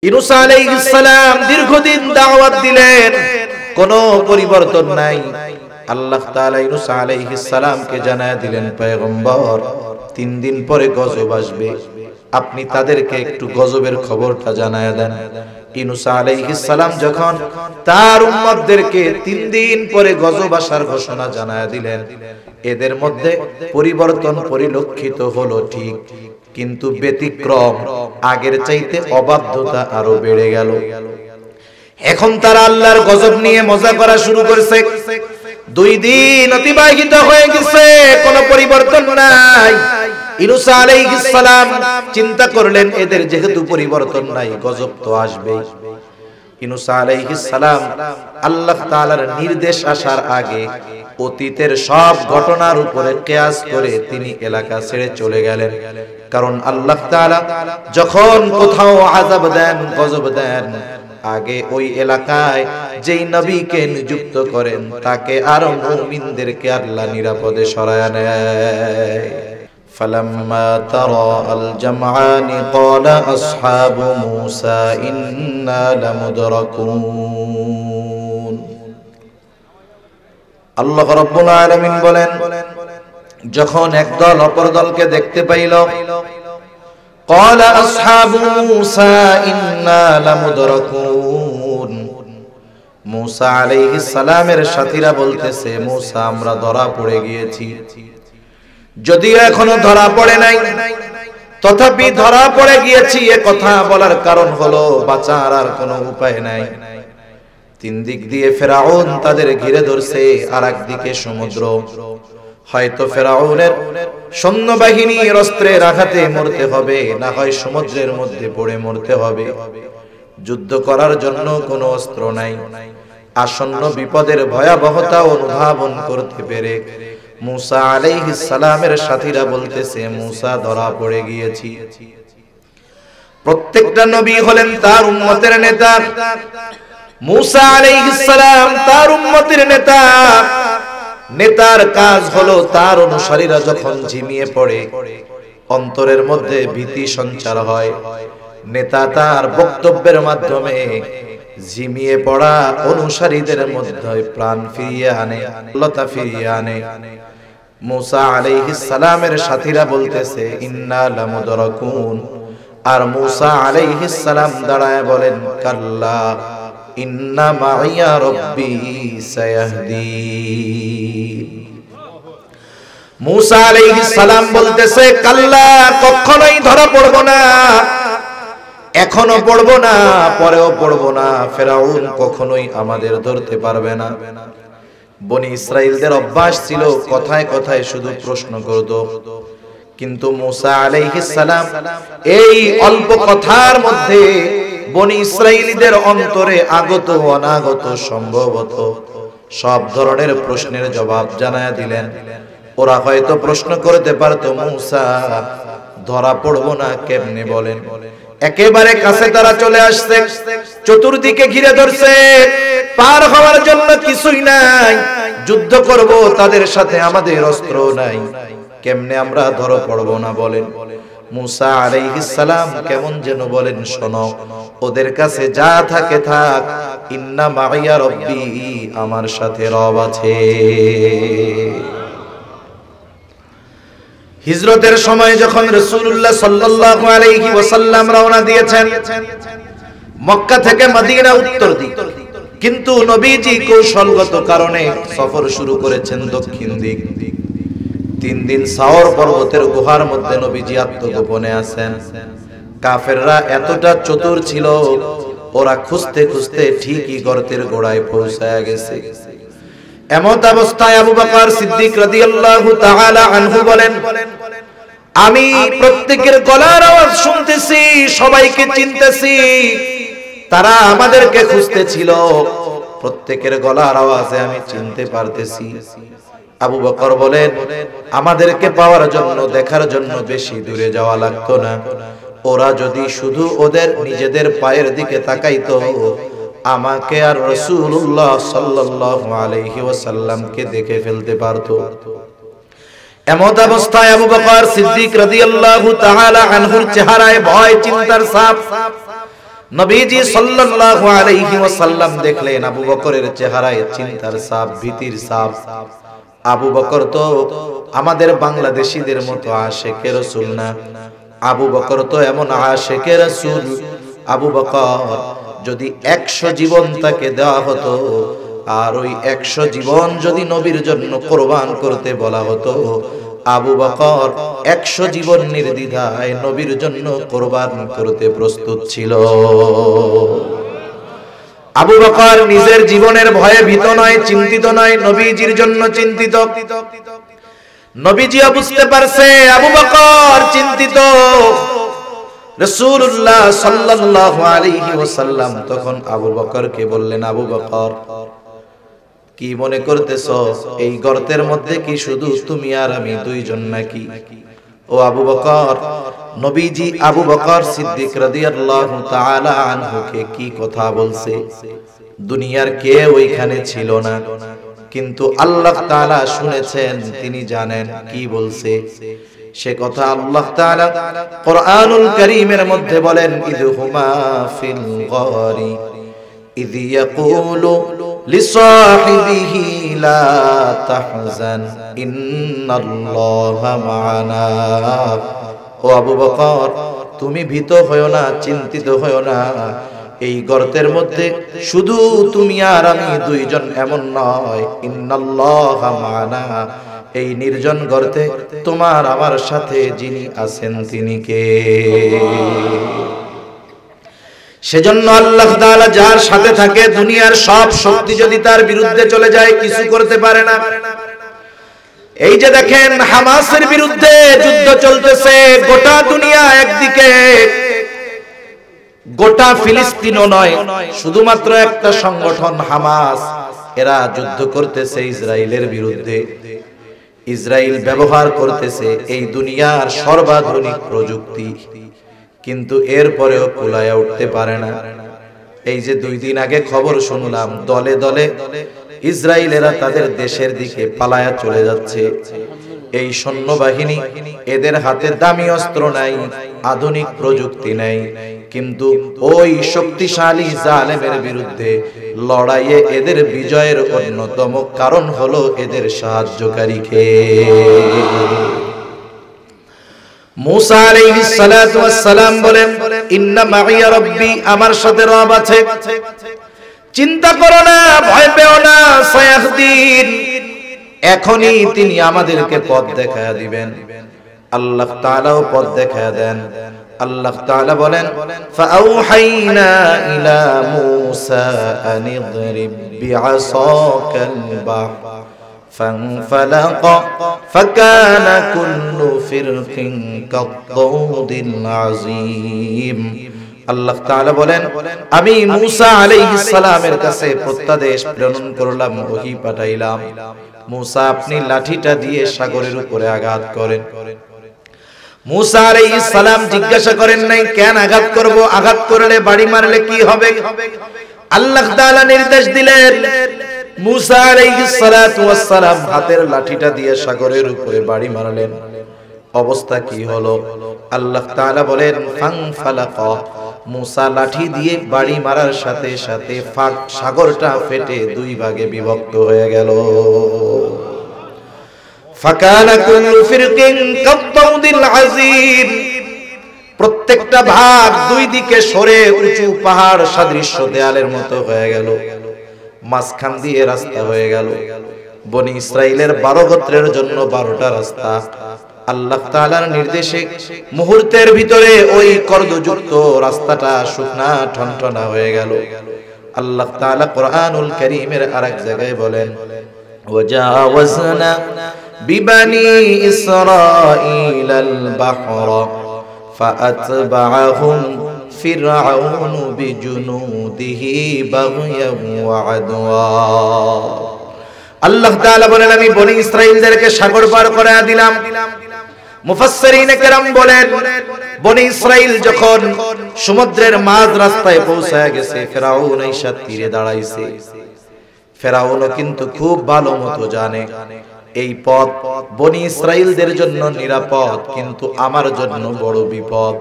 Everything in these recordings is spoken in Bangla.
ইউনূস আলাইহিস সালাম দীর্ঘদিন দাওয়াত দিলেন, কোনো পরিবর্তন নাই। আল্লাহ তাআলা ইউনূস আলাইহিস সালামকে জানায় দিলেন, পয়গম্বর 3 দিন পরে গজব আসবে, আপনি তাদেরকে একটু গজবের খবরটা জানায় দেন। ইউনূস আলাইহিস সালাম যখন তার উম্মতদেরকে 3 দিন পরে গজব আসার ঘোষণা জানায় দিলেন, এদের মধ্যে পরিবর্তন পরিলক্ষিত হলো ঠিক, কিন্তু ব্যতিক্রম, আগের চাইতে অবাধ্যতা আরো বেড়ে গেল। এখন তারা আল্লাহর গজব নিয়ে মজা করা শুরু করেছে। 2 দিন অতিবাহিত হয়ে গেছে, কোনো পরিবর্তন নাই। ইউনূস আলাইহিস সালাম চিন্তা করলেন, এদের যেহেতু পরিবর্তন নাই, গজব তো আসবেই। ইউনূস আলাইহিস সালাম আল্লাহ তাআলার নির্দেশ আসার আগে অতীতের সব ঘটনার উপরে কিয়াস করে তিনি এলাকা ছেড়ে চলে গেলেন। কারণ আল্লাহ তাআলা যখন কোথাও আযাব দেন, গজব দেন, আগে ওই এলাকায় যেই নবীকে নিযুক্ত করেন তাকে আর মুমিনদেরকে আল্লাহ নিরাপদে সরায় নেয়। فلما ترى الجمعان قال أصحاب موسى إنا لمدركون। আল্লাহ রাব্বুল আলামিন বলেন, যখন একদল অপর দলকে দেখতে পাইল, قال أصحاب موسى إنا لمدركون। মুসা আলাইহিস সালামের সাথীরা বলতেছে, মুসা আমরা ধরা পড়ে গিয়েছি। যদিও এখনো ধরা পড়ে নাই, তথাপি ধরা পড়ে গিয়েছি এ কথা বলার কারণ হলো বাঁচার আর কোনো উপায় নাই। 3 দিক দিয়ে ফেরাউন তাদের ঘিরে ধরছে, আর একদিকে সমুদ্র। হয়তো ফেরাউনের সৈন্যবাহিনীর অস্ত্রের আঘাতে মরতে হবে, না হয় সমুদ্রের মধ্যে পড়ে মরতে হবে। যুদ্ধ করার জন্য কোনো অস্ত্র নাই। আসন্ন বিপদের ভয়াবহতা অনুধাবন করতে পেরে মুসা আলাইহিস সালামের সাথীরা বলতেছে, মুসা ধরা পড়ে গিয়েছি। প্রত্যেকটা নবী হলেন তার উম্মতের নেতা। মুসা আলাইহিস সালাম তার উম্মতের নেতা। নেতার কাজ হলো তার অনুসারীরা যখন ঝিমিয়ে পড়ে, অন্তরের মধ্যে ভীতি সঞ্চার হয়, নেতা তার বক্তব্যের মাধ্যমে ঝিমিয়ে পড়া অনুসারীদের মধ্যে প্রাণ ফিরিয়ে আনে, লতা ফিরিয়ে আনে। মুসা আলাইহিস সালামের সাথীরা বলতেছে, ইন্না লামুদরাকুন। আর মুসা আলাইহিস সালাম দাঁড়ায় বলেন, কাল্লা ইন্না মাইয়া রাব্বি সায়াহদিন। মুসা আলাইহিস সালাম বলতেছে, কাল্লা, কখনোই ধরা পড়ব না, এখনো পড়ব না, পরেও পড়ব না। ফেরাউন কখনোই আমাদের ধরতে পারবে না। বনি ইসরাইলদের অভ্যাস ছিল কথায় কথায় শুধু প্রশ্ন করত, কিন্তু মুসা আলাইহিস সালাম এই অল্প কথার মধ্যে বনি ইসরাইলীদের অন্তরে আগত অনাগত সম্ভবত সব ধরনের প্রশ্নের জবাব জানায়া দিলেন। ওরা হয়তো প্রশ্ন করতে পারতো, মুসা ধরা পড়বো না কেমনে বলেন? একেবারে কাছে তারা চলে আসছে, চতুর্দিকে ঘিরে ধরছে, পার হওয়ার জন্য কিছুই নাই। যুদ্ধ করব তাদের সাথে, আমাদের অস্ত্র নাই, কেমনে আমরা ধরা পড়বো না বলেন? মুসা আলাইহিস সালাম কেমন যেন বলেন, শোনো, ওদের কাছে যা থাকে থাক, ইন্না মাইয়া রাব্বি, আমার সাথে রব আছে। হিজরতের সময় যখন রাসূলুল্লাহ সাল্লাল্লাহু আলাইহি ওয়াসাল্লাম রওনা দিয়েছেন, মক্কা থেকে মদিনা উত্তর দিক, কিন্তু নবীজি কৌশলগত কারণে সফর শুরু করেছেন দক্ষিণ দিক। 3 দিন সাওর পর্বতের গুহার মধ্যে নবীজি আত্মগোপনে আছেন। কাফেররা এতটা চতুর ছিল, ওরা খুঁজতে খুঁজতে ঠিকই গর্তের গোড়ায় পৌঁছায়া গেছে। এমত অবস্থায় আবু বকর সিদ্দিক রাদিয়াল্লাহু তাআলা আনহু বলেন, আমি প্রত্যেকের গলার আওয়াজ শুনতেছি, সবাইকে চিনতেছি, তারা আমাদেরকে খুঁজতেছিল, প্রত্যেকের গলার আওয়াজে আমি চিনতে পারতেছি। আবু বকর বলেন, আমাদেরকে পাওয়ার জন্য, দেখার জন্য বেশি দূরে যাওয়া লাগতো না। ওরা যদি শুধু ওদের নিজেদের পায়ের দিকে তাকাইতো, আমাকে আর রাসূলুল্লাহ সাল্লাল্লাহু আলাইহি ওয়াসাল্লামকে দেখে ফেলতে পারতো। এমত অবস্থায় আবু বকর সিদ্দিক রাদিয়াল্লাহু তাআলা আনহুর চেহারায় ভয় চিন্তার ছাপ। নবীজি সাল্লাল্লাহু আলাইহি ওয়াসাল্লাম দেখলেন আবু বকরের চেহারায় চিন্তার ছাপ, ভীতির ছাপ। আবু বকর তো আমাদের বাংলাদেশীদের মতো আশিকে রাসূল না, আবু বকর তো এমন আশিকে রাসূল। আবু বকর যদি 100 জীবন তাকে দেওয়া হতো, আর ওই 100 জীবন যদি নবীর জন্য কোরবান করতে বলা হতো, আবু বকর 100 জীবন নির্দ্বিধায় নবীর জন্য কোরবান করতে প্রস্তুত ছিল। আবু বকর নিজের জীবনের ভয়ে ভীত নয়, চিন্তিত নয়, নবীজির জন্য চিন্তিত। নবীজিও বুঝতে পারছে আবু বকর চিন্তিত। রাসূলুল্লাহ সাল্লাল্লাহু আলাইহি ওয়াসাল্লাম তখন আবু বকরকে বললেন, আবু বকর কি মনে করতেছো? এই গর্তের মধ্যে কি শুধু তুমি আর আমি দুইজন নাকি? ও আবু বকর, নবীজি আবু বকর সিদ্দিক রাদিয়াল্লাহু তাআলা আনহুকে কি কথা বলছে? দুনিয়ার কেউ ওইখানে ছিল না, কিন্তু আল্লাহ তাআলা শুনেছেন, তিনি জানেন কি বলছে। সে কথা আল্লাহ তাআলা কোরআনুল কারীমের মধ্যে বলেন, ইদহুমা ফিল গারি ইয ইয়াকুলু লিসাহিবিহি লা তাহজান ইন্নাল্লাহা মা'ানা। ও আবু বকর, তুমি ভীত হয়ো না, চিন্তিত হয়ো না। এই গর্তের মধ্যে শুধু তুমি আর আমি দুইজন এমন নয়, ইন্নাল্লাহা মা'ানা, এই নির্জন গর্তে তোমার আমার সাথে যিনি আছেন তিনি কে? সেজন্য আল্লাহ তাআলা যার সাথে থাকে, দুনিয়ার সব শক্তি যদি তার বিরুদ্ধে চলে যায় কিছু করতে পারে না। এই যে দেখেন হামাসের বিরুদ্ধে যুদ্ধ চলতেছে, গোটা দুনিয়া একদিকে, গোটা ফিলিস্তিনও নয়, শুধুমাত্র একটা সংগঠন হামাস, এরা যুদ্ধ করতেছে ইসরায়েলের বিরুদ্ধে। ইসরায়েল ব্যবহার করতেছে এই দুনিয়ার সর্বাধুনিক প্রযুক্তি, কিন্তু এরপরেও কুলায়া উঠতে পারে না। এই যে 2 দিন আগে খবর শুনলাম, দলে দলে ইসরায়েলেরা তাদের দেশের দিকে পালায়া চলে যাচ্ছে। এই সৈন্যবাহিনী, এদের হাতে দামি অস্ত্র নাই, আধুনিক প্রযুক্তি নাই, কিন্তু ওই শক্তিশালী জালেমের বিরুদ্ধে লড়াইয়ে এদের বিজয়ের অন্যতম কারণ হলো এদের সাহায্যকারী কে? মুসা আলাইহিস সালাতু ওয়াস সালাম বলেন, ইন্না মাইয়া রাব্বি, আমার সাথে রব আছে, চিন্তা করো না, ভয় পেও না, সায়াহদিন, এখনই তিনি আমাদেরকে পথ দেখায়া দিবেন। আল্লাহ তাআলাও পথ দেখায়া দেন। আল্লাহ তাআলা বলেন, ফাআউহাইনা ইলা মূসা আনিদরিব বিআসাকাল বাহর فانفلق فكان كل فرق كالطود العظيم। আল্লাহ তাআলা বলেন, আমি মূসা আলাইহিস সালামের কাছে প্রত্যাদেশ প্রেরণ করলাম, ওহী পাঠাইলাম, মূসা আপনি লাঠিটা দিয়ে সাগরের উপরে আঘাত করেন। মূসা আলাইহিস সালাম জিজ্ঞাসা করেন নাই কেন আঘাত করব, আঘাত করলে বাড়ি মারলে কি হবে? আল্লাহ তাআলা নির্দেশ দিলেন, মূসা আলাইহিস সালাতু ওয়াস সালাম হাতের লাঠিটা দিয়ে সাগরের উপরে বাড়ি মারলেন। অবস্থা কি হলো? আল্লাহ তাআলা বলেন, ফানফালাকা, মূসা লাঠি দিয়ে বাড়ি মারার সাথে সাথে সাগরটা ফেটে 2 ভাগে বিভক্ত হয়ে গেল। ফাকানা কুল্লু ফিরকিন কাত্তাউদিল আযীম, প্রত্যেকটা ভাগ 2 দিকে সরে উঁচু পাহাড় সদৃশ্য দেয়ালের মতো হয়ে গেল, মাঝখান দিয়ে রাস্তা হয়ে গেল। বনি ইসরাইলের 12 গোত্রের জন্য 12টা রাস্তা। আল্লাহ তাআলার নির্দেশে মুহূর্তের ভিতরে ওই কর্দযুক্ত রাস্তাটা শুকনা ঠনঠনা হয়ে গেল। আল্লাহ তাআলা কোরআনুল কারীমের আরেক জায়গায় বলেন, ওয়াজাওয়াজনা বিবানি ইসরাঈলাল বাহরা ফাআতবাআহুম ফিরআউনু বিজুনুদিহি বাগয়ান ওয়া আদওয়া। আল্লাহ তাআলা বলেন, আমি বনি ইসরাইলদেরকে সাগর পার করায়া দিলাম। মুফাসসিরিন কেরাম বলেন, বনি ইসরাইল যখন সমুদ্রের মাঝ রাস্তায় পৌঁছায়া গেছে, ফিরআউন আইসা তীরে দাঁড়াইছে। ফিরআউনও কিন্তু খুব ভালো মতো জানে এই পথ বনি ইসরাইলদের জন্য নিরাপদ, কিন্তু আমার জন্য বড় বিপদ।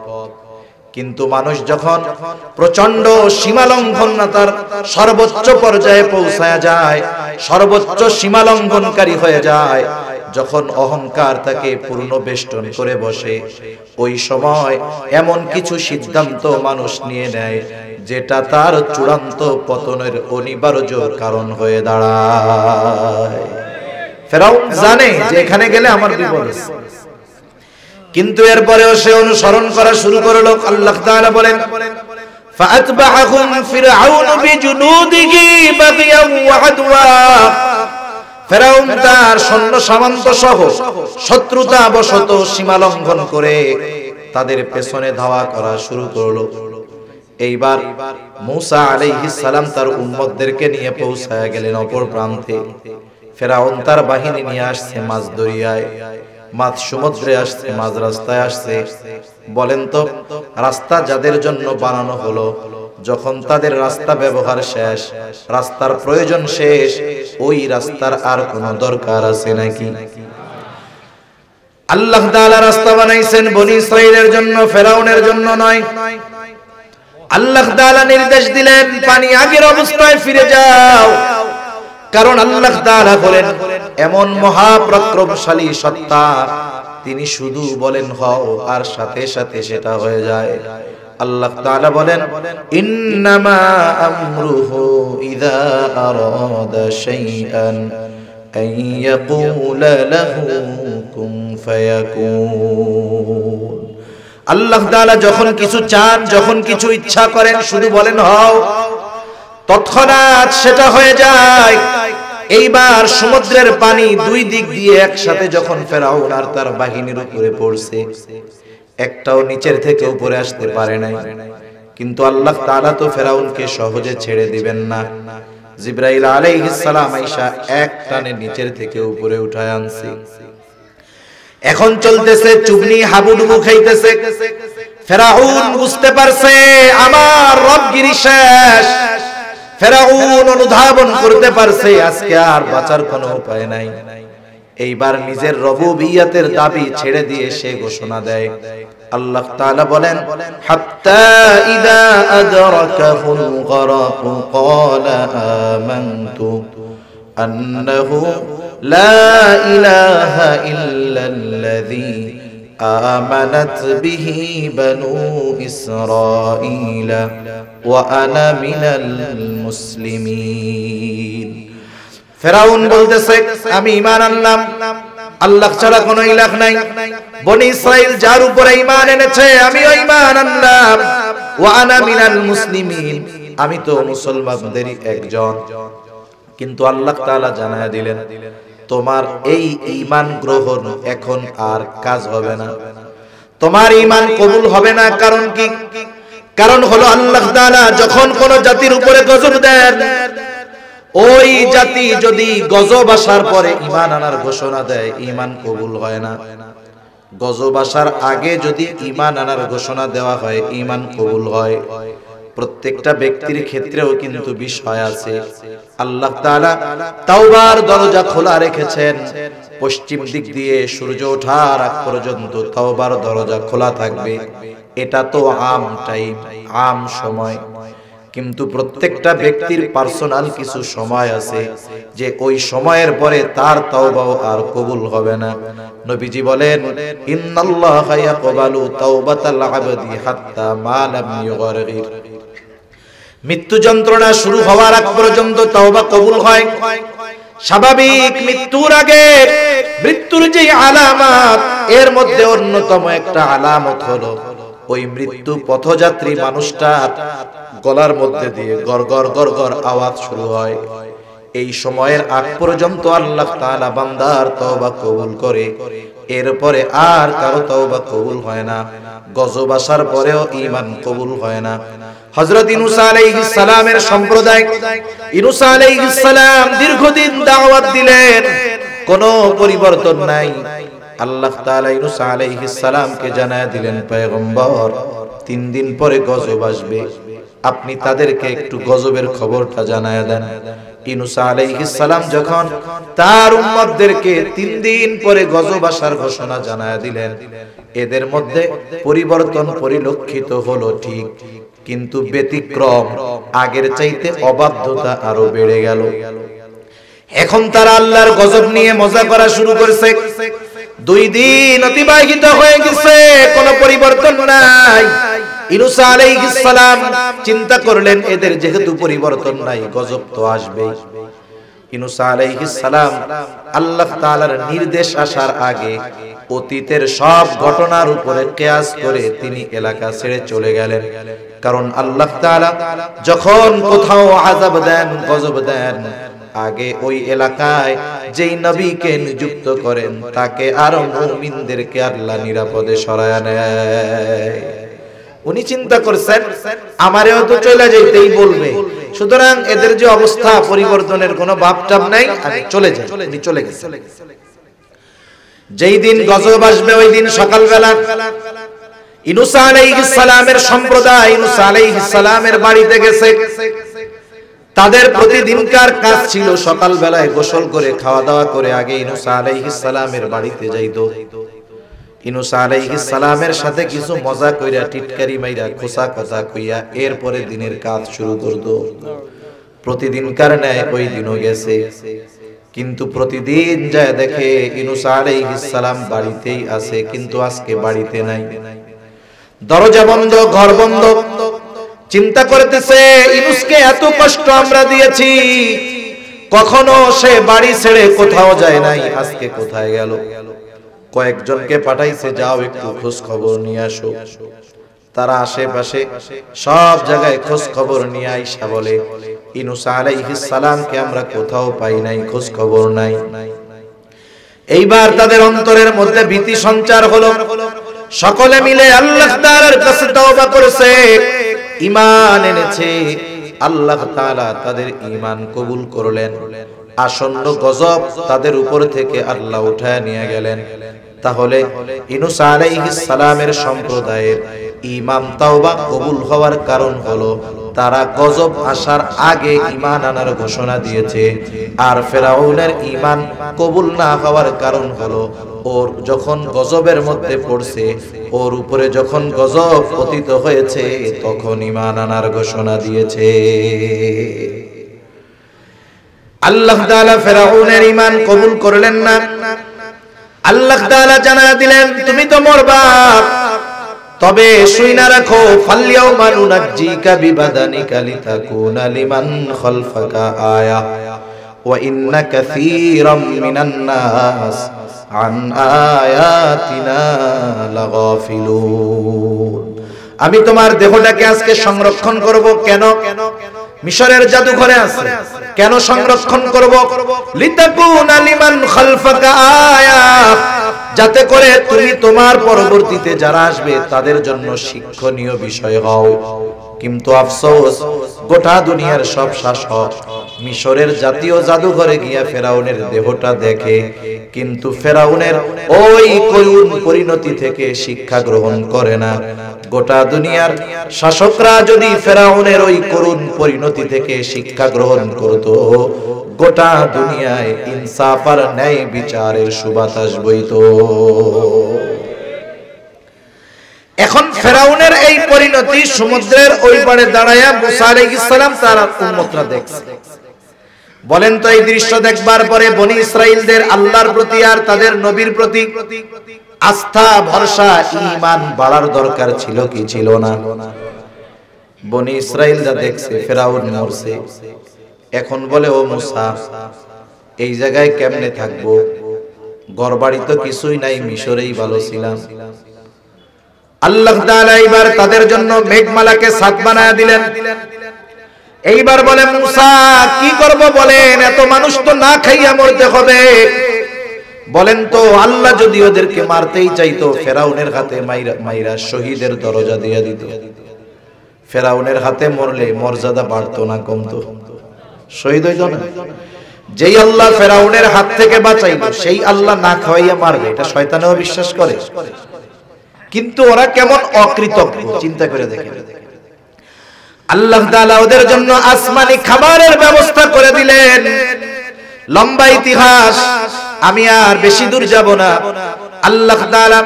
কিন্তু মানুষ যখন প্রচন্ড সীমালঙ্ঘনতার সর্বোচ্চ পর্যায়ে পৌঁছায় যায়, সর্বোচ্চ সীমালঙ্ঘনকারী হয়ে যায়, যখন অহংকার তাকে পূর্ণ বেষ্টন করে বসে, ওই সময় এমন কিছু সিদ্ধান্ত মানুষ নিয়ে নেয় যেটা তার চূড়ান্ত পতনের অনিবার্য কারণ হয়ে দাঁড়ায়। ফেরাউন জানে যে এখানে গেলে আমার বিপদ আছে, কিন্তু এরপরেও সে অনুসরণ করা শুরু করলো। আল্লাহ তাআলা বলেন ফাআতবাহুম ফিরআউন বিজুনুদিহি বাগিয়ান ওয়া আদওয়া। ফেরাউন তার সৈন্য সামন্ত সহ শত্রুতা বশত সীমা লঙ্ঘন করে তাদের পেছনে ধাওয়া করা শুরু করলো। এইবার মূসা আলাইহিস সালাম তার উম্মতদেরকে নিয়ে পৌঁছায় গেলেন অপর প্রান্তে। ফেরাউন তার বাহিনী নিয়ে আসছে মাঝ দরিয়ায়, মাঝ সমুদ্রে আসছে, মাঝ রাস্তায় আসছে। বলেন তো, রাস্তা যাদের জন্য বানানো হলো, যখন তাদের রাস্তা ব্যবহার শেষ, রাস্তার প্রয়োজন শেষ, ওই রাস্তার আর কোনো দরকার আছে নাকি? আল্লাহ তাআলা রাস্তা বানাইছেন বনি ইসরাইলের জন্য, ফেরাউনের জন্য নয়। আল্লাহ তাআলা নির্দেশ দিলেন পানি আগের অবস্থায় ফিরে যাও, কারণ আল্লাহ তাআলা বলেন এমন মহাপরাক্রমশালী সত্তা, তিনি শুধু বলেন হও আর সাথে সাথে সেটা হয়ে যায়। আল্লাহ তাআলা বলেন ইন্নামা আমরুহু ইযা আরাদা শাইআন আন ইয়াকুলা লাহু কুন ফায়াকুন। আল্লাহ তাআলা যখন কিছু চান, যখন কিছু ইচ্ছা করেন, শুধু বলেন হও, তৎক্ষণাৎ সেটা হয়ে যায়। এইবার সমুদ্রের পানি দুই দিক দিয়ে একসাথে যখন ফেরাউন আর তার বাহিনীর উপরে পড়ছে, একটাও নিচের থেকে উপরে আসতে পারে নাই। কিন্তু আল্লাহ তাআলা তো ফেরাউনকে সহজে ছেড়ে দিবেন না। জিবরাইল আলাইহিস সালাম আয়েশা এক টানে নিচের থেকে উপরে উঠায় আনছে। এখন চলতেছে চুবনি, হাবুডুবু খাইতেছে। ফেরাউন বুঝতে পারছে আমার রবগিরি শেষ। ফেরাউন অনুধাবন করতে পারছে আজকে আর বাঁচার কোনো উপায় নাই। এইবার নিজের রবুবিয়তের দাবি ছেড়ে দিয়ে সে ঘোষণা দেয়। আল্লাহ তাআলা বলেন হাত্তা ইযা আদরাকাহুল গরাকু ক্বালা আমানতু আন্নাহু লা ইলাহা ইল্লাল্লাযী آمنت به بنو إسرائيل وأنا من المسلمين। ফেরাউন বলতেছে আমি ঈমান আনলাম, আল্লাহ ছাড়া কোনো ইলাহ নাই। বনি ইসরাইল যার উপরে ঈমান এনেছে আমিও ঈমান আনলাম। ওয়া আনা মিনাল মুসলিমিন, আমি তো মুসলমানদেরই একজন। কিন্তু আল্লাহ তাআলা জানায়া দিলেন তোমার এই ঈমান গ্রহণ এখন আর কাজ হবে না, তোমার ঈমান কবুল হবে না। কারণ কি? কারণ হলো আল্লাহ তাআলা যখন কোন জাতির উপরে গজব দেন, ওই জাতি যদি গজব আসার পরে ঈমান আনার ঘোষণা দেয়, ঈমান কবুল হয় না। গজব আসার আগে যদি ঈমান আনার ঘোষণা দেওয়া হয়, ঈমান কবুল হয়। প্রত্যেকটা ব্যক্তির ক্ষেত্রেও কিন্তু বিষয় আছে। আল্লাহ তাআলা তাওবার দরজা খোলা রেখেছেন। পশ্চিম দিক দিয়ে সূর্য ওঠার আগ পর্যন্ত তাওবার দরজা খোলা থাকবে। এটা তো আম টাইম, আম সময়। কিন্তু প্রত্যেকটা ব্যক্তির পার্সোনাল কিছু সময় আছে যে ওই সময়ের পরে তার তাওবাও আর কবুল হবে না। নবীজি বলেন ইন্নাল্লাহা ইয়াকবালু তাওবাতাল আবদি হাত্তা মা লাম ইউগরির। মৃত্যু যন্ত্রণা শুরু হওয়ার আগ পর্যন্ত তওবা কবুল হয়। স্বাভাবিক মৃত্যুর আগে মৃত্যুর যে আলামত, এর মধ্যে অন্যতম একটা আলামত হলো ওই মৃত্যু পথযাত্রী মানুষটার গলার মধ্যে দিয়ে গড়গড় গড়গড় আওয়াজ শুরু হয়। এই সময়ের আগ পর্যন্ত আল্লাহ তাআলা বান্দার তওবা কবুল করে, এরপরে আর কারো তওবা কবুল হয় না। গজব আসার পরেও ঈমান কবুল হয় না। হযরত ইউনূস আলাইহিস সালামের সম্প্রদায়, ইউনূস আলাইহিস সালাম দীর্ঘদিন দাওয়াত দিলেন, কোনো পরিবর্তন নাই। আল্লাহ তাআলা ইউনূস আলাইহিস সালামকে জানায় দিলেন পয়গম্বর 3 দিন পরে গজব আসবে। আপনি তাদেরকে একটু গজবের খবরটা জানায়া দেন। ইউনূস আলাইহিস সালাম যখন তার উম্মতদেরকে 3 দিন পরে গজব আসার ঘোষণা জানায়া দিলেন, এদের মধ্যে পরিবর্তন পরিলক্ষিত হলো ঠিক, কিন্তু ব্যতিক্রম আগের চাইতে অবাধ্যতা আরো বেড়ে গেল। এখন তারা আল্লাহর গজব নিয়ে মজা করা শুরু করেছে। 2 দিন অতিবাহিত হয়ে গেছে, কোনো পরিবর্তন নাই। ইউনূস আলাইহিস সালাম চিন্তা করলেন, এদের যেহেতু পরিবর্তন নাই, গজব তো আসবেই। ইউনূস আলাইহিস সালাম আল্লাহ তাআলার নির্দেশ আসার আগে অতীতের সব ঘটনার উপরে কিয়াস করে তিনি এলাকা ছেড়ে চলে গেলেন। কারণ আল্লাহ তাআলা যখন কোথাও আযাব দেন, গজব দেন, আগে ওই এলাকায় যেই নবীকে নিযুক্ত করেন তাকে আর মুমিনদেরকে আল্লাহ নিরাপদে সরায় নেয়। উনি চিন্তা করছেন, আমারেও তো চলে যাইতেই বলবে, সুতরাং এদের যে অবস্থা, পরিবর্তনের কোনো ভাবটাব নাই, আমি চলে যাই। উনি চলে গেছেন। যেই দিন গজব আসবে ওই দিন সকালবেলা ইউনূস আলাইহিস সালামের সম্প্রদায় ইউনূস আলাইহিস সালামের বাড়িতে গেছে। তাদের প্রতিদিনকার কাজ ছিল সকালবেলায় গোসল করে খাওয়া দাওয়া করে আগে ইউনূস আলাইহিস সালামের বাড়িতে যাইতো। ইউনূস আলাইহিস সালামের সাথে কিছু মজা কইরা, টিটকারি মাইরা, খোসা কথা কইয়া এরপরে দিনের কাজ শুরু করত। প্রতিদিনকার ন্যায় ওই দিনও গেছে, কিন্তু প্রতিদিন যায় দেখে ইউনূস আলাইহিস সালাম বাড়িতেই আছে, কিন্তু আজকে বাড়িতে নাই। দরজা বন্ধ, ঘর বন্ধ। চিন্তা করতেছে, ইউনূসকে এত কষ্ট আমরা দিয়েছি, কখনো সে বাড়ি ছেড়ে কোথাও যায় নাই, আজকে কোথায় গেল? কয়েকজনকে পাঠাইছে, যাও একটু খোঁজ খবর নিয়ে আসো। তারা আশেপাশে সব জায়গায় খোঁজ খবর নিয়ে আইসা বলে, ইউনূস আলাইহিস সালামকে আমরা কোথাও পাই নাই, খোঁজ খবর নাই। এইবার তাদের অন্তরের মধ্যে ভীতি সঞ্চার হলো। সকলে মিলে আল্লাহ তাআলার কাছে তওবা করেছে, ঈমান এনেছে। আল্লাহ তাআলা তাদের ঈমান কবুল করলেন। আসন্ন গজব তাদের উপর থেকে আল্লাহ উঠায় নিয়ে গেলেন। তাহলে ইউনূস আলাইহিস সালামের সম্প্রদায়ের ঈমান তাওবা কবুল হওয়ার কারণ হলো তারা গজব আসার আগে ঈমান আনার ঘোষণা দিয়েছে। আর ফেরাউনের ঈমান কবুল না হওয়ার কারণ হলো ওর যখন গজবের মধ্যে পড়ছে, ওর উপরে যখন গজব পতিত হয়েছে, তখন ঈমান আনার ঘোষণা দিয়েছে। আল্লাহ তাআলা ফেরাউনের ঈমান কবুল করলেন না। আল্লাহ তাআলা জানায়া দিলেন, তুমি তো মরবা, তবে শুইনা রাখো, ফালইয়াউমা নুনাজ্জিকা বিবাদানিকা লিতাকুনা লিমান খালফাকা আয়া ওয়া ইন্না কাসীরাম মিনান নাস আন আয়াতিনা লাগাফিলুন। আমি তোমার দেহটাকে আজকে সংরক্ষণ করব। কেন? মিশরের জাদুঘরে আছে। কেন সংরক্ষণ করব? লিতাকুনা লিমান খালফাকা আয়া, যাতে করে তুমি তোমার পরবর্তীতে যারা আসবে তাদের জন্য শিক্ষণীয় বিষয় হও। কিন্তু আফসোস, গোটা দুনিয়ার সব শাসক মিশরের জাতীয় জাদুঘরে গিয়া ফেরাউনের দেহটা দেখে, কিন্তু ফেরাউনের ওই করুণ পরিণতি থেকে শিক্ষা গ্রহণ করে না। গোটা দুনিয়ার শাসকরা যদি ফেরাউনের ওই করুণ পরিণতি থেকে শিক্ষা গ্রহণ করত, গোটা দুনিয়ায় ইনসাফ আর ন্যায় বিচারের সুবাতাস বইত। এখন ফেরাউনের এই পরিণতি সমুদ্রের ওই পারে দাঁড়ায়া মুসা আলাইহিস সালাম তার উম্মতরা দেখছে। বলেন তো, এই দৃশ্য দেখবার পরে বনি ইসরাইলদের আল্লাহর প্রতি আর তাদের নবীর প্রতি আস্থা, ভরসা, ঈমান বাড়ার দরকার ছিল কি ছিল না? বনি ইসরাইলরা দেখছে ফেরাউন মরছে, এখন বলে, ও মুসা, এই জায়গায় কেমনে থাকবো? ঘরবাড়ি তো কিছুই নাই, মিশরেই ভালো ছিলাম। আল্লাহ তাআলা এইবার তাদের জন্য মেঘমালাকে ছাদ বানায়া দিলেন। এইবার বলে, মুসা কি করব বলেন? এত মানুষ তো না খাইয়া মরতে হবে। বলেন তো, আল্লাহ যদি ওদেরকে মারতেই চাইতো, ফেরাউনের হাতে মাইরা শহীদের দরজা দিয়ে দিত। ফেরাউনের হাতে মরলে মর্যাদা বাড়তো না কমতো? শহীদ হইতো না? যেই আল্লাহ ফেরাউনের হাত থেকে বাঁচাইলো, সেই আল্লাহ না খাওয়াইয়া মারবে, এটা শয়তানেও বিশ্বাস করে। কিন্তু ওরা কেমন অকৃতজ্ঞ, চিন্তা করে দেখেন। আল্লাহ তাআলা ওদের জন্য আসমানি খাবারের ব্যবস্থা করে দিলেন। লম্বা ইতিহাস, আমি আর বেশি দূর যাব না। আল্লাহ তাআলা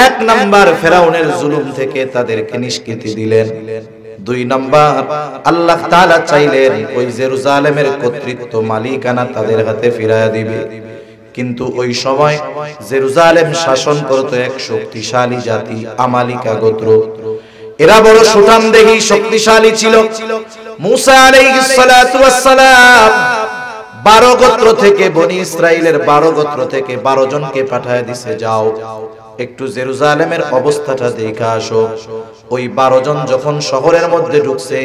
এক নাম্বার ফেরাউনের জুলুম থেকে তাদেরকে নিষ্কৃতি দিলেন। দুই নাম্বার আল্লাহ তাআলা চাইলেন ওই জেরুজালেমের কর্তৃত্ব মালিকানা তাদের হাতে ফিরিয়ে দিবে। কিন্তু ওই সময় জেরুজালেম শাসন করত এক শক্তিশালী জাতি, আমালিকা গোত্র। এরা বড় সুঠামদেহী শক্তিশালী ছিল। মুসা আলাইহিস সালাতু ওয়াস সালাম 12 গোত্র থেকে, বনি ইসরাইলের 12 গোত্র থেকে 12 জনকে পাঠায় দিছে, যাও একটু জেরুজালেমের অবস্থাটা দেখে আসো। ওই 12 জন যখন শহরের মধ্যে ঢুকছে,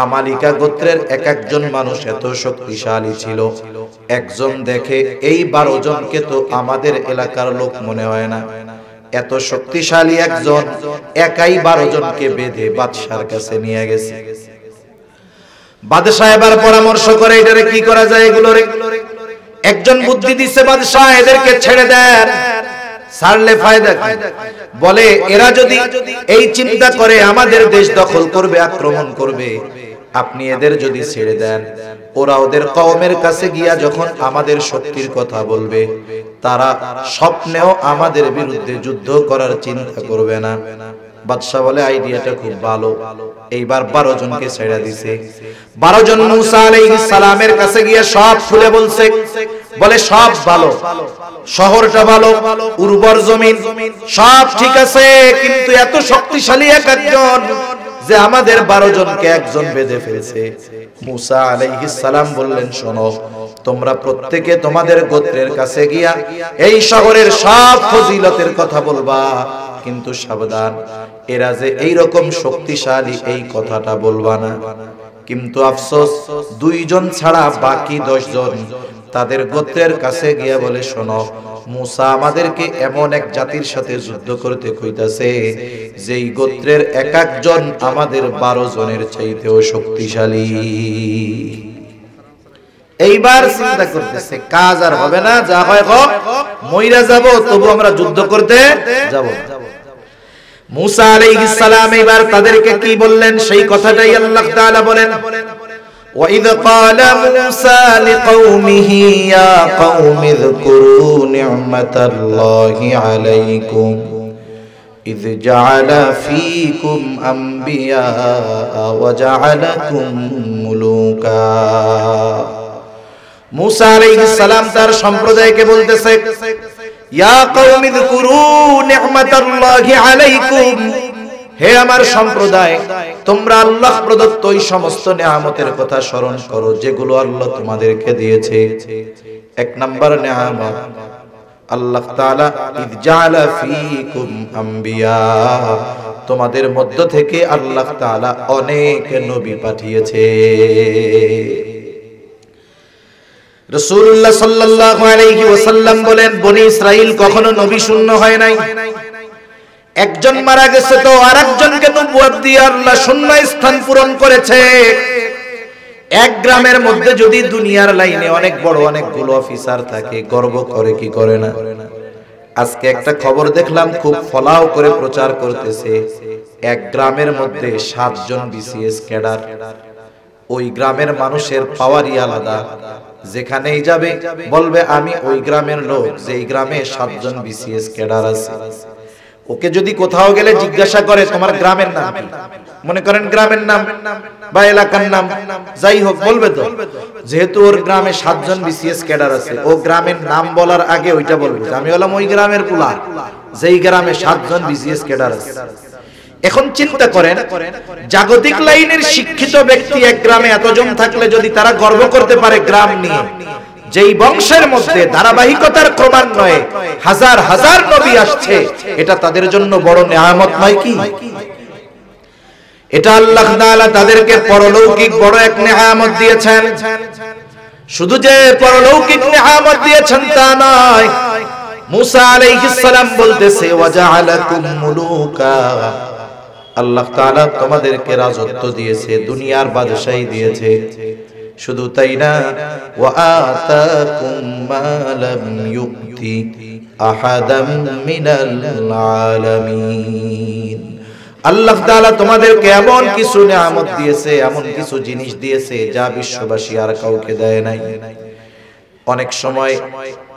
আমালিকা গোত্রের এক একজন মানুষ এত শক্তিশালী ছিল। একজন দেখে এই 12 জনকে তো আমাদের এলাকার লোক মনে হয় না, এত শক্তিশালী একজন একাই 12 জনকে বেঁধে বাদশার কাছে নিয়ে গেছে। বাদশা এবার পরামর্শ করে এটারে কি করা যায় এগুলোরে। একজন বুদ্ধি দিচ্ছে, বাদশা এদেরকে ছেড়ে দেন, ছাড়লে ফায়দা কি? বলে এরা যদি এই চিন্তা করে আমাদের দেশ দখল করবে, আক্রমণ করবে, আপনি এদের যদি ছেড়ে দেন, ওরা ওদের কওমের কাছে গিয়া যখন আমাদের শক্তির কথা বলবে, তারা স্বপ্নেও আমাদের বিরুদ্ধে যুদ্ধ করার চিন্তা করবে না। বাদশা বলে আইডিয়াটা খুব ভালো। এইবার 12 জনকে ছেড়ে দিছে। 12 জন মুসা আলাইহিস সালামের কাছে গিয়ে সব খুলে বলছে। বলে সব ভালো, শহরটা ভালো, উর্বর জমিন, সব ঠিক আছে, কিন্তু এত শক্তিশালী একজন যে আমাদের 12 জনকে একজন বেঁধে ফেলছে। মুসা আলাইহিস সালাম বললেন, শোনো, তোমরা প্রত্যেকে তোমাদের গোত্রের কাছে গিয়া এই শহরের সব ফজিলতের কথা বলবা, কিন্তু সাবধান, এরা যে এই রকম শক্তিশালী এই কথাটা বলবা না। কিন্তু আফসোস 2 জন ছাড়া বাকি 10 জন তাদের গোত্রের কাছে গিয়া বলে, শোনো, মুসা আমাদেরকে এমন এক জাতির সাথে যুদ্ধ করতে কইতাছে যেই গোত্রের এক একজন আমাদের 12 জনের চাইতেও শক্তিশালী। এইবার চিন্তা করতেছে কাজ আর হবে না, যা হয় হোক, মইরা যাব, তবু আমরা যুদ্ধ করতে যাব। মুসা আলাইহিস সালাম এবার তাদেরকে কি বললেন সেই কথাটাই আল্লাহ তাআলা বলেন, وَإِذْ قَالَ مُوسَى لِقَوْمِهِ يَا قَوْمِ اذْكُرُوا نِعْمَةَ اللَّهِ عَلَيْكُمْ إِذْ جَعَلَ فِيكُمْ أَنْبِيَاءَ وَجَعَلَكُمْ مُلُوكًا। মুসা আলাইহিস সালাম তার সম্প্রদায়কে বলতেছে, ইয়া কওমি যকুরু নি'মাতাল্লাহি আলাইকুম, হে আমার সম্প্রদায়, তোমরা আল্লাহ প্রদত্ত ওই সমস্ত নিয়ামতের কথা স্মরণ করো যেগুলো আল্লাহ তোমাদেরকে দিয়েছে। এক নাম্বার নিয়ামত, আল্লাহ তাআলা ইয জাআলা ফীকুম আম্বিয়া, তোমাদের মধ্য থেকে আল্লাহ তাআলা অনেক নবী পাঠিয়েছে। রাসূলুল্লাহ সাল্লাল্লাহু আলাইহি ওয়াসাল্লাম বলেন, বনি ইসরাইল কখনো নবী শূন্য হয় নাই। একজন মারা গেছে তো আরেকজনকে নবুয়ত দিয়ে আল্লাহ শূন্য স্থান পূরণ করেছে। এক গ্রামের মধ্যে যদি দুনিয়ার লাইনে অনেক বড় অনেকগুলো অফিসার থাকে, গর্ব করে কি করে না? আজকে একটা খবর দেখলাম, খুব ফলাও করে প্রচার করতেছে, এক গ্রামের মধ্যে 7 জন বিসিএস ক্যাডার। ওই গ্রামের মানুষের পাওয়ারই আলাদা, যেখানেই যাবে বলবে আমি ওই গ্রামের লোক, যেই গ্রামে 7 জন বিসিএস ক্যাডার আছে। ওকে যদি কোথাও গেলে জিজ্ঞাসা করে তোমার গ্রামের নাম কি, মনে করেন গ্রামের নাম বা এলাকার নাম যাই হোক, বলবে তো, যেহেতু ওর গ্রামে 7 জন বিসিএস ক্যাডার আছে, ও গ্রামের নাম বলার আগে ওইটা বলবে আমি হলাম ওই গ্রামের পুলা, যেই গ্রামে 7 জন বিসিএস ক্যাডার আছে। এখন চিন্তা করেন, জাগতিক লাইনের শিক্ষিত ব্যক্তি এক গ্রামে এতজন থাকলে যদি তারা গর্ব করতে পারে গ্রাম নিয়ে, যেই বংশের মধ্যে ধারাবাহিকতার ক্রমান্বয়ে হাজার হাজার নবী আসছে, এটা তাদের জন্য বড় নিয়ামত নয় কি? এটা আল্লাহ তাআলা তাদেরকে পরলৌকিক বড় এক নিয়ামত দিয়েছেন। শুধু যে পরলৌকিক নিয়ামত দিয়েছেন তা নয়, মুসা আলাইহিস সালাম বলতেছে ওয়াজআলাকুম মুলুকা, আল্লাহ তাআলা তোমাদেরকে রাজত্ব দিয়েছে, দুনিয়ার বাদশাহী দিয়েছে। শুধু তাই না, ওয়া আতাকুম মা লাম ইউতি আহাদাম মিনাল আলামিন, আল্লাহ তাআলা তোমাদেরকে এমন কিছু নিয়ামত দিয়েছে, এমন কিছু জিনিস দিয়েছে যা বিশ্ববাসী আর কাউকে দেয় নাই। অনেক সময়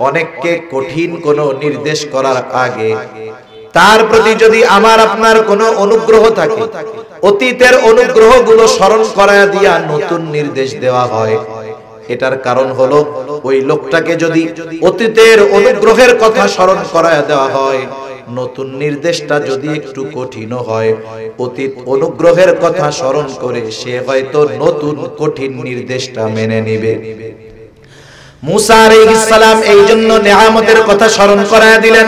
অনেককে কঠিন কোনো নির্দেশ করার আগে তার প্রতি যদি আমার আপনার কোনো অনুগ্রহ থাকে, অতীতের অনুগ্রহগুলো স্মরণ করায়া দিয়া নতুন নির্দেশ দেওয়া হয়। এটার কারণ হলো ওই লোকটাকে যদি অতীতের অনুগ্রহের কথা স্মরণ করায়া দেওয়া হয়, নতুন নির্দেশটা যদি একটু কঠিন হয়, অতীত অনুগ্রহের কথা স্মরণ করে সে হয়তো নতুন কঠিন নির্দেশটা মেনে নেবে। মুসা আলাইহিস সালাম এই জন্য নিয়ামতের কথা স্মরণ করায়া দিলেন।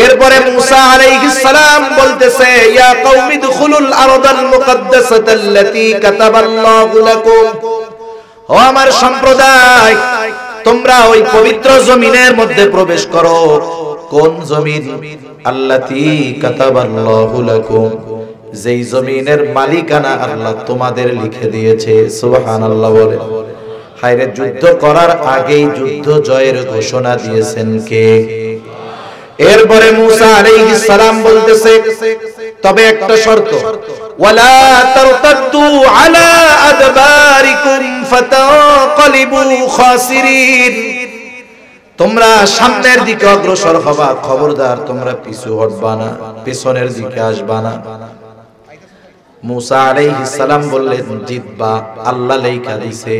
এরপরে মুসা আলাইহিস সালাম বলতেছে, ইয়া কওমি দুখুলুল আরদাল মুকদ্দাসাতাল্লাতী কাতাবাল্লাহু লাকুম, ও আমার সম্প্রদায়, তোমরা ওই পবিত্র জমিনের মধ্যে প্রবেশ করো। কোন জমিন? আল্লাতী কাতাবাল্লাহু লাকুম, যেই জমিনের মালিকানা আল্লাহ তোমাদের লিখে দিয়েছে। সুবহানাল্লাহ বলে। হায়রে, যুদ্ধ করার আগেই যুদ্ধ জয়ের ঘোষণা দিয়েছেন কে? এরপরে মুসা আলাইহিস সালাম বলতেছে, তবে একটা শর্ত, ওয়ালা তারতাদ্দু আলা আদবারিকুম ফাতানকালিবু খাসিরিন, তোমরা সামনের দিকে অগ্রসর হবা, খবরদার তোমরা পিছু হটবা না, পিছনের দিকে আসবা না। মুসা আলাইহিস সালাম বললেন, জিতবা, আল্লাহ লেখা দিয়েছে।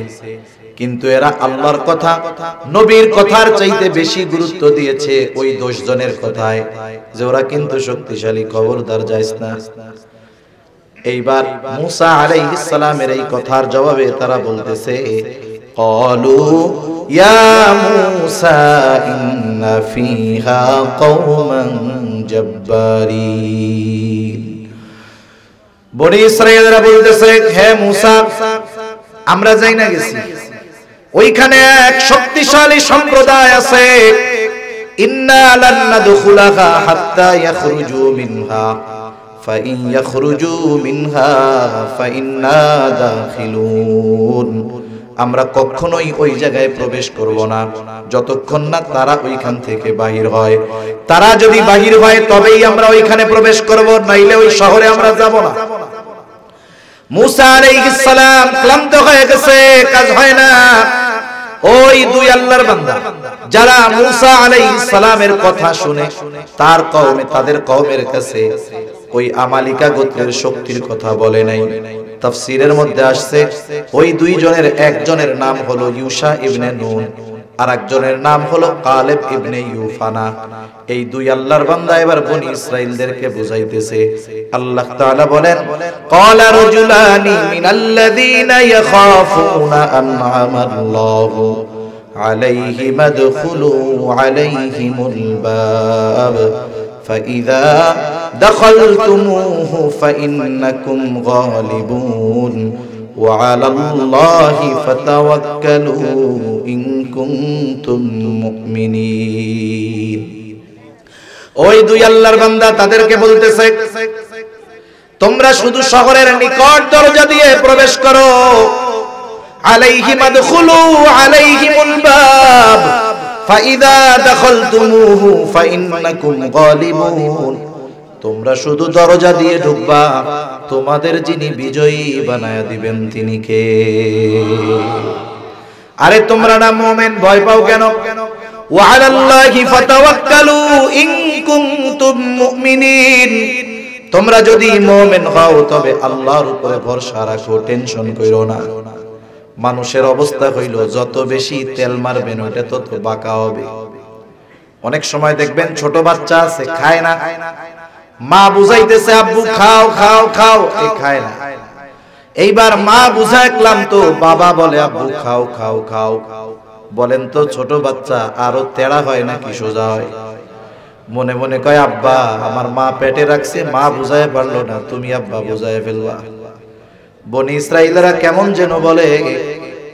কিন্তু এরা আল্লাহর কথা, নবীর কথার চাইতে বেশি গুরুত্ব দিয়েছে ওই 10 জনের কথায়, যে ওরা কিন্তু শক্তিশালী, খবরদার যাইস না। এইবার মুসা আলাইহিস সালামের এই কথার জবাবে তারা বলতেছে, ক্বালু ইয়া মুসা ইন্না ফিহা কওমান জাব্বারিন, বনি ইসরাঈলরা বলতেছে, হে মুসা, আমরা যাই না গেছি, ওইখানে এক শক্তিশালী সম্প্রদায় আছে, ইন্না লান নাদখুলাহা হাত্তা ইয়াখরুজু মিনহা ফাইন ইয়াখরুজু মিনহা ফাইন্না দাখিলুন, আমরা কখনোই ওই জায়গায় প্রবেশ করব না যতক্ষণ না তারা ওইখান থেকে বাহির হয়। তারা যদি বাহির হয় তবেই আমরা ওইখানে প্রবেশ করব, নাইলে ওই শহরে আমরা যাব না। মুসা আলাইহিস সালাম ক্লান্ত হয়ে গেছে, কাজ হয় না। ওই দুই আল্লাহর বান্দা যারা মুসা আলাইহিস সালামের কথা শুনে তার কওমে, তাদের কওমের কাছে ওই আমালিকা গোত্রের শক্তির কথা বলে নাই। তাফসীরের মধ্যে আসছে, ওই দুই জনের একজনের নাম হলো ইউশা ইবনে নুন, আর একজনের নাম হলো কালেব ইবনে ইউফানা। এই দুই আল্লাহর বান্দা এবার বনি ইসরাঈলদেরকে বুঝাইতেছে। আল্লাহ তাআলা বলেন, ক্বালা রাজুলানি মিনাল্লাযীনা ইয়াখাফুনা আন'আমাল্লাহু আলাইহিম আদখুলু আলাইহিমুল বাব ফাইযা দাখালতুমুহু ফাইন্নাকুম গালিবুন ওয়া আলাল্লাহি ফাতাওয়াক্কালু ইন কুনতুম মুমিনিন। ওই দুই আল্লাহর বান্দা তাদেরকে বলতেছে, তোমরা শুধু শহরের নিকট দরজা দিয়ে প্রবেশ করো, আলাইহিম আদখুলু আলাইহিমুল বাব ফাইযা দাখালতুমুহু ফাইন্নাকুম গালিবুন, তোমরা শুধু দরজা দিয়ে ঢুকবা, তোমাদের যিনি বিজয়ী বানায়া দিবেন তিনি কে? আরে তোমরা না মুমিন, ভয় পাও কেন? ওয়া আলাল্লাহি ফাতাওয়াক্কালু ইন কুনতুম মুমিনিন, তোমরা যদি মুমিন হও তবে আল্লাহর উপরে ভরসা রাখো, টেনশন কইরো না। মানুষের অবস্থা হইল যত বেশি তেল মারবেন ওটা তত বাঁকা হবে। অনেক সময় দেখবেন ছোট বাচ্চা আছে, খায় না, মা বুঝাইতেছে আব্বু খাও খাও খাও, এ খায় না। এইবার মা বুঝাইলাম তো বাবা বলে আব্বু খাও খাও খাও। বলেন তো ছোট বাচ্চা আরো তেড়া হয় নাকি সোজা হয়? মনে মনে কয়, আব্বা আমার মা পেটে রাখছে, মা বুঝায় পারলো না, তুমি আব্বা বুঝায় ফেলবা। বনি ইসরাঈলরা কেমন যেন বলে,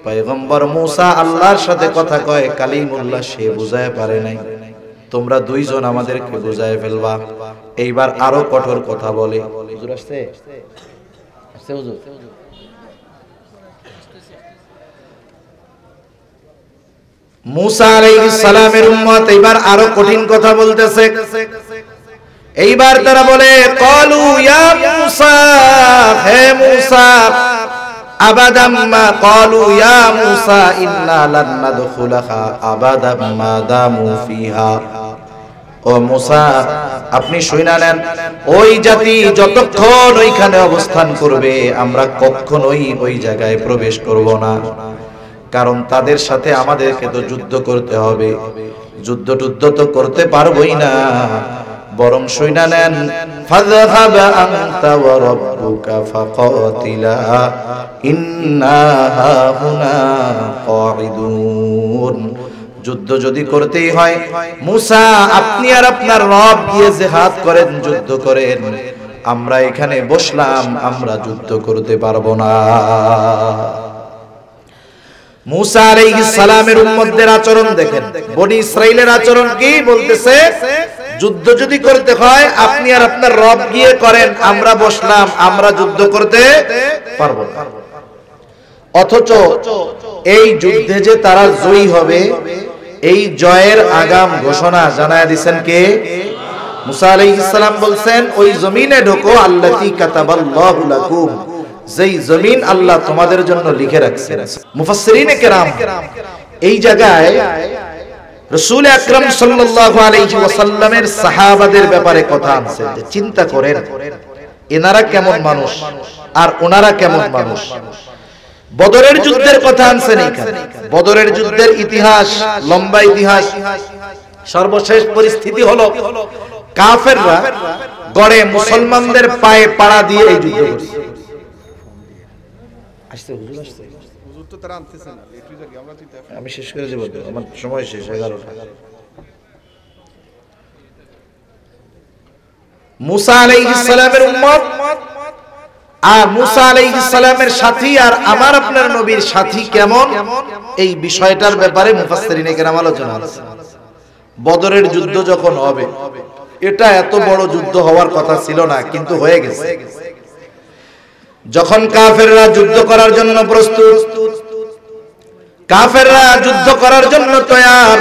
পয়গম্বর মুসা আল্লাহর সাথে কথা কয়, কালিমুল্লাহ সে বুঝায় পারে নাই, তোমরা দুইজন আমাদেরকে বুঝায় ফেলবা। এইবার আরো কঠোর কথা বলে। হুজুর আসছে? আসছে হুজুর? মুসা আলাইহিস সালামের উম্মত এবার আরো কঠিন কথা বলতেছে। এইবার তারা বলে ক্বালু ইয়া মূসা, হে মূসা, আবাদাম মা ক্বালু ইয়া মূসা ইন্না লান নাদখুলাহা আবাদাম মা দামু ফিহা। ও মূসা, আপনি শুনে নেন, ওই জাতি যতক্ষণ ওইখানে অবস্থান করবে আমরা কখনোই ওই জায়গায় প্রবেশ করব না, কারণ তাদের সাথে আমাদেরকে তো যুদ্ধ করতে হবে, যুদ্ধ তো করতে পারবোই না। বরং শুনে নেন, ফাযহাব আনতা ওয়া রাব্বুকা ফাকাতিলা ইন্না হাহুনা কাঈদুন। যুদ্ধ যদি করতেই হয় মূসা, আপনি আর আপনার রব গিয়ে জিহাদ করেন, যুদ্ধ করেন, আমরা এখানে বসলাম, আমরা যুদ্ধ করতে পারবো না। মূসা আলাইহিস সালামের উম্মতদের আচরণ দেখেন, বনি ইসরাইলের আচরণ কি বলতেছে, যুদ্ধ যদি করতে হয় আপনি আর আপনার রব গিয়ে করেন, আমরা বসলাম, আমরা যুদ্ধ করতে পারবো না। অথচ এই যুদ্ধে যে তারা জয়ী হবে, এই জয়ের আগাম ঘোষণা জানায় দিবেন কে? মূসা আলাইহিস সালাম বলছেন, ওই জমিনে ঢোকো আল্লাতী কাতাবাল্লাহু লাকুম, যেই জমিন আল্লাহ তোমাদের জন্য লিখে রাখছেন। মুফাসসিরিনে কেরাম এই জায়গায় রাসূল আকরাম সাল্লাল্লাহু আলাইহি ওয়াসাল্লামের সাহাবাদের ব্যাপারে কথা আনছেন যে চিন্তা করেন এনারা কেমন মানুষ আর ওনারা কেমন মানুষ। বদরের যুদ্ধের কথা আনছেন এইখানে, বদরের যুদ্ধের ইতিহাস, লম্বা ইতিহাস। সর্বশেষ পরিস্থিতি হলো কাফেররা গড়ে মুসলমানদের পায়ে পাড়া দিয়ে এই যুদ্ধ করছে। আমি শেষ করে দেব, আমার সময় শেষ, 11টা। মূসা আলাইহিস সালামের উম্মত আর মূসা আলাইহিস সালামের সাথী আর আমার আপনার নবীর সাথী কেমন, এই বিষয়টার ব্যাপারে মুফাসসিরিনে কেরাম আলোচনা করেছেন। বদরের যুদ্ধ যখন হবে, এটা এত বড় যুদ্ধ হওয়ার কথা ছিল না, কিন্তু হয়ে গেছে। যখন কাফেররা যুদ্ধ করার জন্য প্রস্তুত, কাফেররা যুদ্ধ করার জন্য তৈয়ার,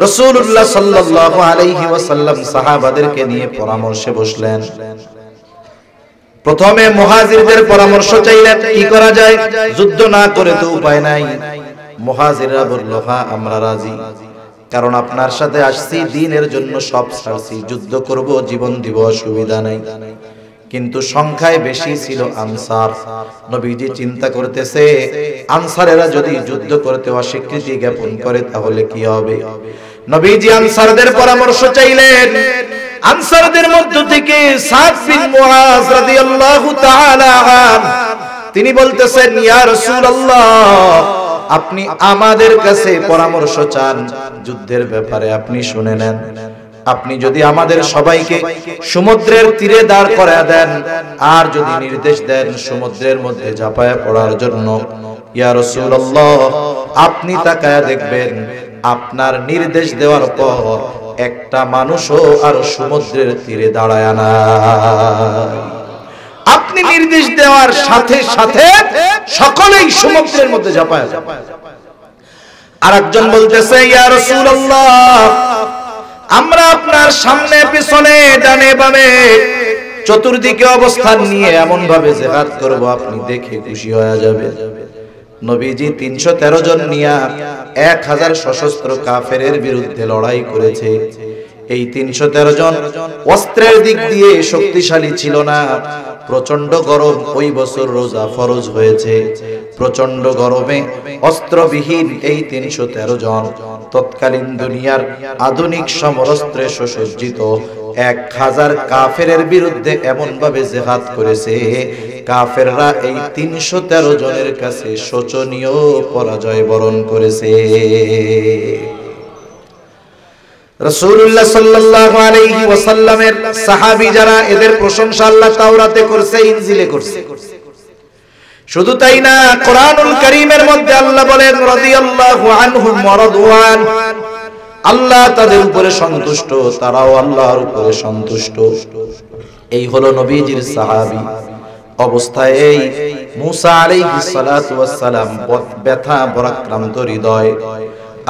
রাসূলুল্লাহ সাল্লাল্লাহু আলাইহি ওয়াসাল্লাম সাহাবাদেরকে নিয়ে পরামর্শে বসলেন। প্রথমে মুহাজিরদের পরামর্শ চাইলেন, কি করা যায়, যুদ্ধ না করে তো উপায় নাই। মুহাজিররা বলল, হ্যাঁ আমরা রাজি, কারণ আপনার সাথে আসছি দ্বীনের জন্য, সব ছাড়ছি, যুদ্ধ করব, জীবন দিব, অসুবিধা নাই। কিন্তু সংখ্যায় বেশি ছিল আনসার। নবীজি চিন্তা করতেছে, আনসারেরা যদি যুদ্ধ করতে অস্বীকৃতি জ্ঞাপন করে তাহলে কি হবে। নবীজি আনসারদের পরামর্শ চাইলেন। আনসারদের মধ্য থেকে সাদ বিন মুআজ রাদিয়াল্লাহু তাআলা আনহু তিনি বলতেছেন, ইয়া রাসূলুল্লাহ, আপনি আমাদের কাছে পরামর্শ চান যুদ্ধের ব্যাপারে, আপনি শুনে নেন। আপনি যদি আমাদের সবাইকে সমুদ্রের তীরে দাঁড় করায় দেন আর যদি নির্দেশ দেন সমুদ্রের মধ্যে ঝাঁপায় পড়ার জন্য, ইয়া রাসূলুল্লাহ, আপনি তাকায়া দেখবেন আপনার নির্দেশ দেওয়ার পর একটা মানুষও আর সমুদ্রের তীরে দাঁড়ায় না। আপনি নির্দেশ দেওয়ার সাথে সাথে সকলেই সমুদ্রের মধ্যে ঝাঁপায়। আরেকজন বলতেছে, ইয়া রাসূলুল্লাহ, আমরা আপনার সামনে পিছনে ডানে বামে চতুর্দিকে অবস্থান নিয়ে এমন ভাবে জিহাদ করব আপনি দেখে খুশি হয়ে যাবে। নবীজি 313 জন নিয়ে 1000 সশস্ত্র কাফেরের বিরুদ্ধে লড়াই করেছে। এই 313 জন অস্ত্রের দিক দিয়ে শক্তিশালী ছিল না। প্রচন্ড গরম, ওই বছর রোজা ফরজ হয়েছে। প্রচন্ড গরমে অস্ত্রবিহীন এই 313 জন তৎকালীন দুনিয়ার আধুনিক সমরাস্ত্রে সুসজ্জিত 1000 কাফেরের বিরুদ্ধে এমন ভাবে জিহাদ করেছে, কাফেররা এই 313 জনের কাছে শোচনীয় পরাজয় বরণ করেছে। রাসূলুল্লাহ সাল্লাল্লাহু আলাইহি ওয়াসাল্লামের সাহাবী যারা, এদের প্রশংসা আল্লাহ তাওরাতে করছে, ইনজিলে করছে। শুধু তাই না, কোরআনুল কারীমের মধ্যে আল্লাহ বলেন, রাদিয়াল্লাহু আনহুম ওয়া রাদওয়ান, আল্লাহ তাদের উপরে সন্তুষ্ট, তারাও আল্লাহর উপরে সন্তুষ্ট। এই হলো নবীজির সাহাবী। অবস্থায় এই মূসা আলাইহিস সালাতু ওয়াস সালাম ব্যথা পরাক্রান্ত হৃদয়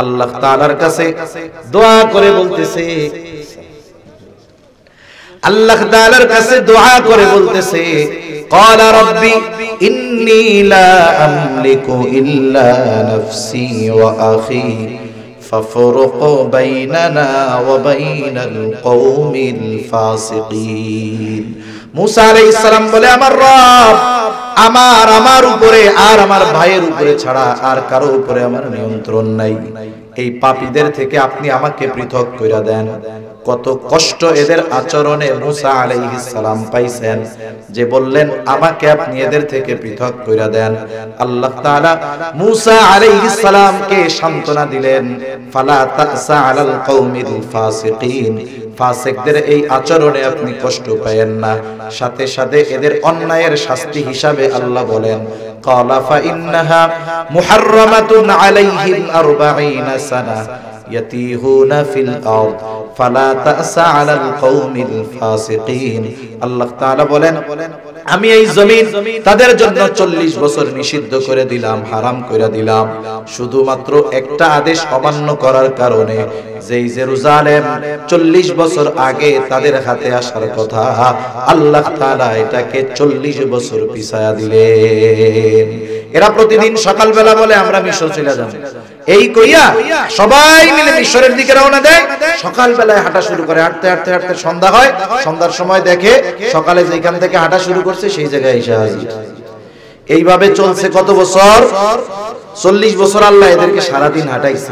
আল্লাহ তাআলার কাছে দোয়া করে বলতেছে, আল্লাহ তাআলার কাছে দোয়া করে বলতেছে ক্বালা রাব্বি ইন্নী লা আমলিকু ইল্লা নাফসি ওয়া আখি ফাফরুক বাইনানা ওয়া বাইনাল কওমিল ফাসিকিন। মুসা আলাইহিস সালাম বলে আমার রব আমার উপরে আর আমার ভাইয়ের উপরে ছাড়া আর কারো উপরে আমার নিয়ন্ত্রণ নাই। এই পাপীদের থেকে আপনি আমাকে পৃথক কইরা দেন। কত কষ্ট এদের আচরণে মুসা আলাইহিস সালাম পাইছেন যে বললেন আমাকে আপনি এদের থেকে পৃথক কইরা দেন। আল্লাহ তাআলা মুসা আলাইহিস সালামকে সান্ত্বনা দিলেন ফালা তাসা আলাল কওমিল ফাসিকিন, ফাসিকদের এই আচরণে আপনি কষ্ট পায়েন না। সাথে সাথে এদের অন্যায়ের শাস্তি হিসাবে আল্লাহ বলেন ক্বালা ফা ইন্নাহা মুহাররামাতুন আলাইহিম 40 সানা ইয়াতিহুনা ফিল আরদ ফালা তাসা আলাল কওমিল ফাসিকিন। আল্লাহ তাআলা বলেন আমি এই জমিন তাদের জন্য 40 বছর নিষিদ্ধ করে দিলাম, হারাম করে দিলাম, শুধুমাত্র একটা আদেশ অমান্য করার কারণে। যেই জেরুজালেম 40 বছর আগে তাদের হাতে আসার কথা, আল্লাহ তাআলা এটাকে 40 বছর পিছায়া দিলেন। এরা প্রতিদিন সকালবেলা বলে আমরা মিশর চলে যাব, এই কইয়া সবাই মিলে মিশরের দিকে রওনা দেয়। সকালবেলায় হাঁটা শুরু করে, হাঁটতে হাঁটতে হাঁটতে সন্ধ্যা হয়। সন্ধ্যার সময় দেখে সকালে যেখান থেকে হাঁটা শুরু করছে সেই জায়গায় এসে হাজির। এইভাবে চলছে কত বছর? 40 বছর আল্লাহ এদেরকে সারাদিন হাঁটাইছে।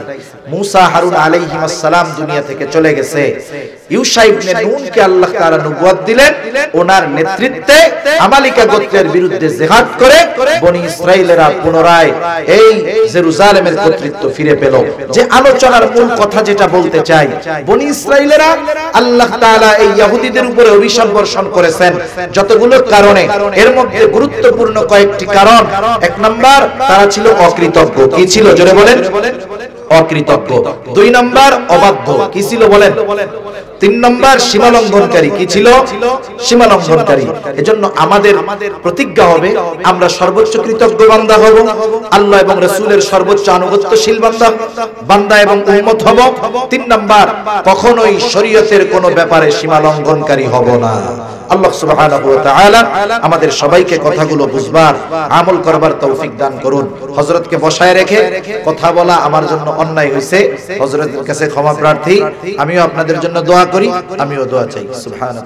মুসা হারুন আলাইহিস সালাম দুনিয়া থেকে চলে গেছে। ইউশা ইবনে নুনকে আল্লাহ তাআলা নবুয়ত দিলেন। ওনার নেতৃত্বে আমালিকা গোত্রের বিরুদ্ধে জিহাদ করে বনি ইসরাইলেরা পুনরায় এই জেরুজালেমের কর্তৃত্ব ফিরে পেল। যে আলোচনার মূল কথা যেটা বলতে চাই, বনি ইসরাইলেরা আল্লাহ তাআলা এই ইহুদিদের উপরে অভিশাপ বর্ষণ করেছেন যতগুলো কারণে। এর মধ্যে গুরুত্বপূর্ণ কয়েকটি কারণ। এক নাম্বার, তারা ছিল অকৃতজ্ঞ। কি ছিল? জোরে বলেন। অকৃতজ্ঞ। 2 নাম্বার, অবাধ্য। কি ছিল বলেন? 3 নাম্বার, সীমালঙ্ঘনকারী। কি ছিল? সীমালঙ্ঘনকারী। এজন্য আমাদের প্রতিজ্ঞা হবে আমরা সর্বোচ্চ কৃতজ্ঞ বান্দা হব, আল্লাহ এবং রাসূলের সর্বোচ্চ আনুগত্যশীল বান্দা এবং উম্মত হব। 3 নাম্বার, কখনোই শরীয়তের কোনো ব্যাপারে সীমালঙ্ঘনকারী হব না। আল্লাহ সুবহানাহু ওয়া তাআলা আমাদের সবাইকে কথাগুলো বুঝবার, আমল করবার তৌফিক দান করুন। হযরতকে বসায় রেখে কথা বলা আমার জন্য অন্যায় হয়েছে, হযরতের কাছে ক্ষমা প্রার্থী। আমিও আপনাদের জন্য দোয়া করি, আমিও দোয়া চাই। সুবহানাল্লাহ।